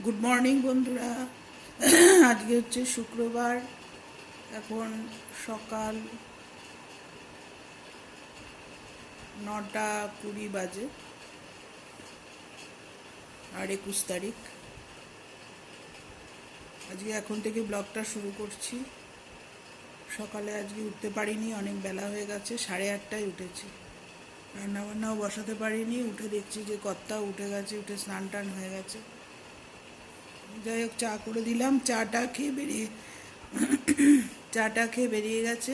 Good morning বন্ধুরা। আজকে হচ্ছে শুক্রবার, এখন সকাল 9:20 বাজে, আর 21 তারিখ। আজকে এখন থেকে ব্লগটা শুরু করছি। সকালে আজকে উঠতে পারিনি, অনেক বেলা হয়ে গেছে, 8:30টায় উঠেছি। রান্নাবান্নাও বসাতে পারিনি, উঠে দেখছি যে কর্তা উঠে গেছে, উঠে স্নান টান হয়ে গেছে। যাই হোক, চা করে দিলাম, চাটা খেয়ে বেরিয়ে গেছে।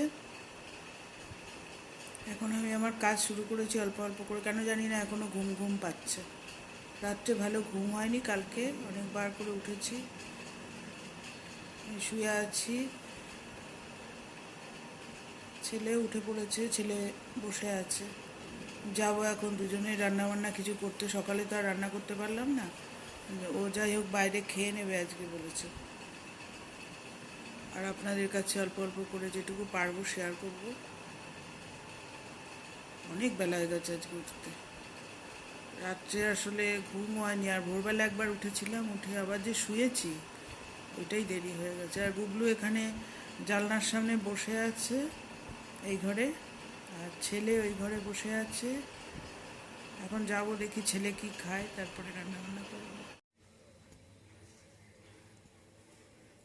এখন আমি আমার কাজ শুরু করেছি অল্প অল্প করে, কেন জানি না এখনও ঘুম ঘুম পাচ্ছে। রাত্রে ভালো ঘুম হয়নি, কালকে অনেকবার করে উঠেছি, শুয়ে আছি। ছেলে উঠে পড়েছে, ছেলে বসে আছে। যাব এখন দুজনেই রান্নাবান্না কিছু করতে, সকালে তো আর রান্না করতে পারলাম না। ও যাই হোক বাইরে খেয়ে নেবে আজকে বলেছে, আর আপনাদের কাছে অল্প অল্প করে যেটুকু পারবো শেয়ার করব। অনেক বেলা হয়ে গেছে আজকে উঠতে, রাত্রে আসলে ঘুম হয়নি, আর ভোরবেলা একবার উঠেছিলাম, উঠে আবার যে শুয়েছি ওইটাই দেরি হয়ে গেছে। আর গুবলু এখানে জানলার সামনে বসে আছে এই ঘরে, আর ছেলে ওই ঘরে বসে আছে। এখন যাব, দেখি ছেলে কি খায়, তারপরে রান্নাবান্না করব।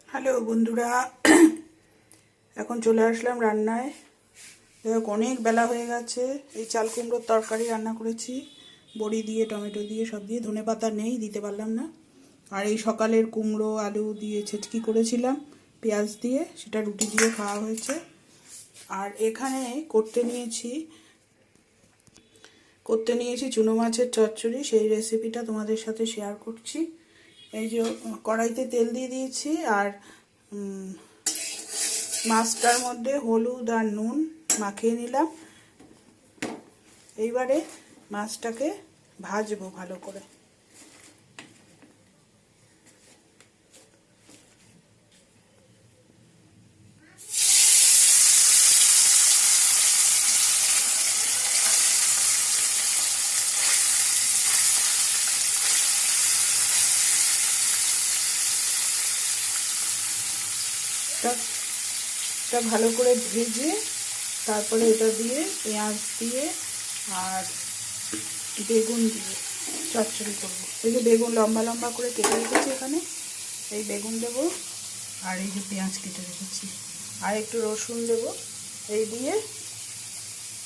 হ্যালো বন্ধুরা, এখন চলে আসলাম রান্নায়। অনেক বেলা হয়ে গেছে। এই চাল কুমড়োর তরকারি রান্না করেছি, বড়ি দিয়ে, টমেটো দিয়ে, সব দিয়ে। ধনেপাতা নেই, দিতে পারলাম না। আর এই সকালের কুমড়ো আলু দিয়ে ছেচকি করেছিলাম পেঁয়াজ দিয়ে, সেটা রুটি দিয়ে খাওয়া হয়েছে। আর এখানে করতে নিয়েছি চুনো মাছের চচ্চড়ি, সেই রেসিপিটা তোমাদের সাথে শেয়ার করছি। এই যে কড়াইতে তেল দিয়ে দিয়েছি, আর মাছটার মধ্যে হলুদ আর নুন মাখিয়ে নিলাম। এইবারে মাছটাকে ভাজবো ভালো করে। এটা ভালো করে ভেজে তারপরে এটা দিয়ে পেঁয়াজ দিয়ে আর বেগুন দিয়ে চচ্চড়ি করবো। এই যে বেগুন লম্বা লম্বা করে কেটে রেখেছি এখানে, এই বেগুন দেবো, আর এই যে পেঁয়াজ কেটে রেখেছি, আর একটু রসুন দেবো। এই দিয়ে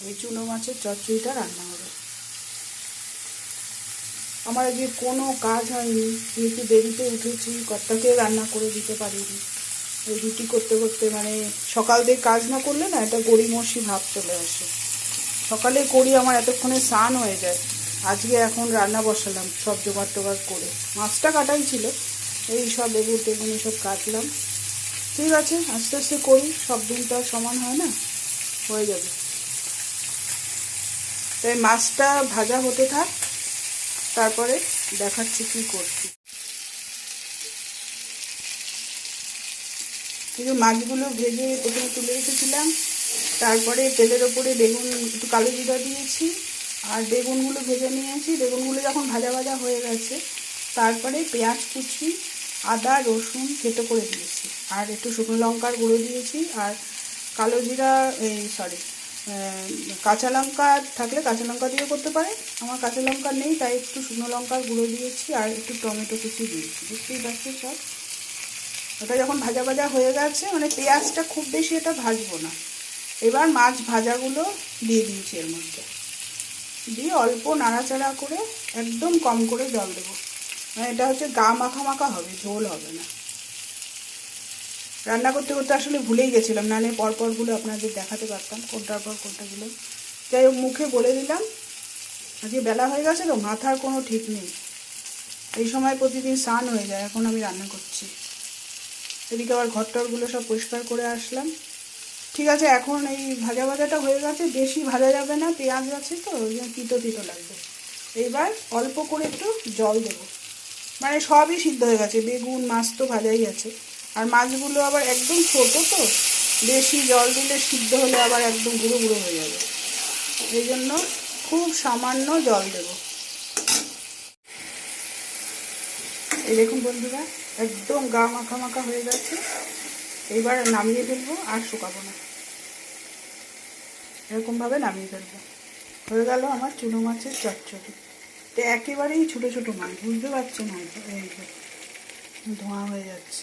এই চুনো মাছের চচ্চড়িটা রান্না হবে। আমার আজকে কোনো কাজ হয়নি, যেহেতু দেরিতে উঠেছি, কর্তাকে রান্না করে দিতে পারিনি। ওই রুটি করতে করতে মানে সকাল দিয়ে কাজ না করলে না এটা গড়িমসি ভাব চলে আসে। সকালে করি, আমার এতক্ষণে স্নান হয়ে যায়। আজকে এখন রান্না বসালাম সব জোগাড় টোগাড় করে, মাছটা কাটাই ছিল, এই সব বেগুন টেগুন সব কাটলাম। ঠিক আছে, আস্তে আস্তে করি, সব দিন তো আর সমান হয় না, হয়ে যাবে। তাই মাছটা ভাজা হতে থাক, তারপরে দেখাচ্ছি কি করছি। কিন্তু মাছগুলো ভেজে প্রথমে তুলে রেখেছিলাম, তারপরে তেলের ওপরে বেগুন একটু কালো জিরা দিয়েছি, আর বেগুনগুলো ভেজে নিয়েছি। বেগুনগুলো যখন ভাজা ভাজা হয়ে গেছে, তারপরে পেঁয়াজ কুচি, আদা রসুন থেতো করে দিয়েছি, আর একটু শুকনো লঙ্কার গুঁড়ো দিয়েছি, আর কালো জিরা কাঁচা লঙ্কা থাকলে কাঁচা লঙ্কা দিয়ে করতে পারে, আমার কাঁচা লঙ্কা নেই, তাই একটু শুকনো লঙ্কার গুঁড়ো দিয়েছি, আর একটু টমেটো কুচি দিয়েছি। বুঝতেই পারছি সব। ওটা যখন ভাজা ভাজা হয়ে গেছে, মানে পেঁয়াজটা খুব বেশি এটা ভাজবো না। এবার মাছ ভাজাগুলো দিয়ে দিয়েছি এর মধ্যে, দিয়ে অল্প নাড়াচাড়া করে একদম কম করে জল দেবো। মানে এটা হচ্ছে গা মাখা মাখা হবে, ঝোল হবে না। রান্না করতে করতে আসলে ভুলেই গেছিলাম, নাহলে পরপরগুলো আপনাদের দেখাতে পারতাম কোনটার পর কোনটাগুলো। যাই হোক, মুখে বলে দিলাম। আজকে বেলা হয়ে গেছে তো, মাথার কোনো ঠিক নেই। এই সময় প্রতিদিন স্নান হয়ে যায়, এখন আমি রান্না করছি। এদিকে আবার ঘরটরগুলো সব পরিষ্কার করে আসলাম। ঠিক আছে, এখন এই ভাজাটা হয়ে গেছে, বেশি ভাজা যাবে না, পেঁয়াজ আছে তো ওই জন্য তিতো তিতো লাগবে। এইবার অল্প করে একটু জল দেবো, মানে সবই সিদ্ধ হয়ে গেছে, বেগুন মাছ তো ভাজাই আছে, আর মাছগুলো আবার একদম ছোটো তো, বেশি জল দিলে সিদ্ধ হলে আবার একদম গুঁড়ো গুঁড়ো হয়ে যাবে, এই জন্য খুব সামান্য জল দেব। এই দেখুন বন্ধুরা, একদম গা মাখা মাখা হয়ে গেছে। এইবার নামিয়ে ফেলবো, আর শুকাবো না, এরকমভাবে নামিয়ে ফেলবো। হয়ে গেল আমার চুনো মাছের চচ্চড়ি। তো একেবারেই ছোটো ছোটো মাছ, বুঝতে পারছেন হয়তো, এই যে ধোঁয়া হয়ে যাচ্ছে,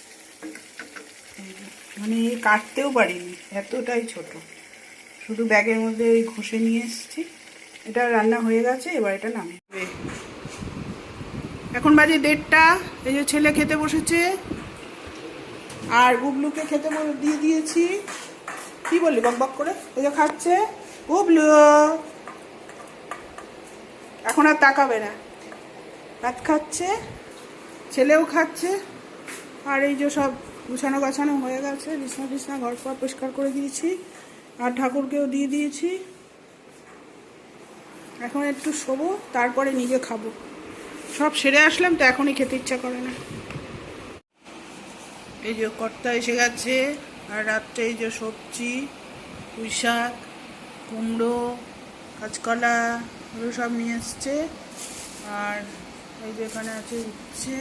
এই যে মানে কাটতেও পারিনি, এতটাই ছোট, শুধু ব্যাগের মধ্যে ওই ঘষে নিয়ে এসেছি। এটা রান্না হয়ে গেছে, এবার এটা নামিয়ে। এখন বাজে 1:30। এই যে ছেলে খেতে বসেছে, আর গুবলুকে খেতে দিয়ে দিয়েছি। কি বললি বক বক করে? এই যে খাচ্ছে গুবলু, এখন আর তাকাবে না, ভাত খাচ্ছে, ছেলেও খাচ্ছে। আর এই যে সব গুছানো গাছানো হয়ে গেছে, বিছনা টিছনা ঘর ফর পরিষ্কার করে দিয়েছি, আর ঠাকুরকেও দিয়ে দিয়েছি। এখন একটু শোবো, তারপরে নিজে খাবো। সব সেরে আসলাম তো এখনই খেতে ইচ্ছা করে না। এই যে কর্তা এসে গেছে, আর রাত্রে এই যে সবজি, পুঁই শাক, কুমড়ো, কাঁচকলা, এগুলো সব নিয়ে এসছে। আর এই যে এখানে আছে উচ্ছে,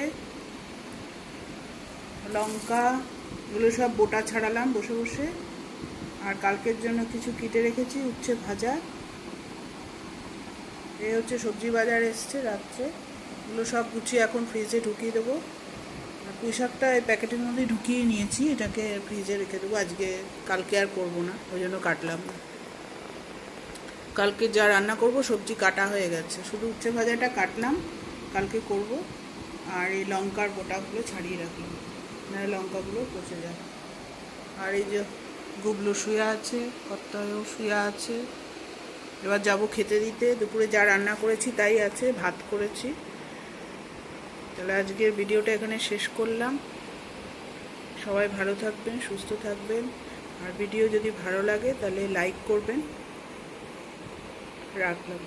লঙ্কা, এগুলো সব বোটা ছাড়ালাম বসে বসে। আর কালকের জন্য কিছু কেটে রেখেছি, উচ্ছে ভাজা। এই হচ্ছে সবজি বাজার এসছে রাত্রে, এগুলো সব গুছিয়ে এখন ফ্রিজে ঢুকিয়ে দেবো। পুঁই শাকটা এই প্যাকেটের মধ্যে ঢুকিয়ে নিয়েছি, এটাকে ফ্রিজে রেখে দেবো। আজকে কালকে আর করবো না, ওই জন্য কাটলাম না। কালকে যা রান্না করব সবজি কাটা হয়ে গেছে, শুধু উচ্ছে ভাজাটা কাটলাম, কালকে করব। আর এই লঙ্কার বোটাগুলো ছাড়িয়ে রাখলাম, নাহলে লঙ্কাগুলো পচে যায়। আর এই যে গুবলু শুয়ে আছে, কর্তাও শুয়ে আছে। এবার যাব খেতে দিতে। দুপুরে যা রান্না করেছি তাই আছে, ভাত করেছি। তাহলে আজকের ভিডিওটা এখানে শেষ করলাম। সবাই ভালো থাকবেন, সুস্থ থাকবেন। আর ভিডিও যদি ভালো লাগে তাহলে লাইক করবেন। রাখলাম।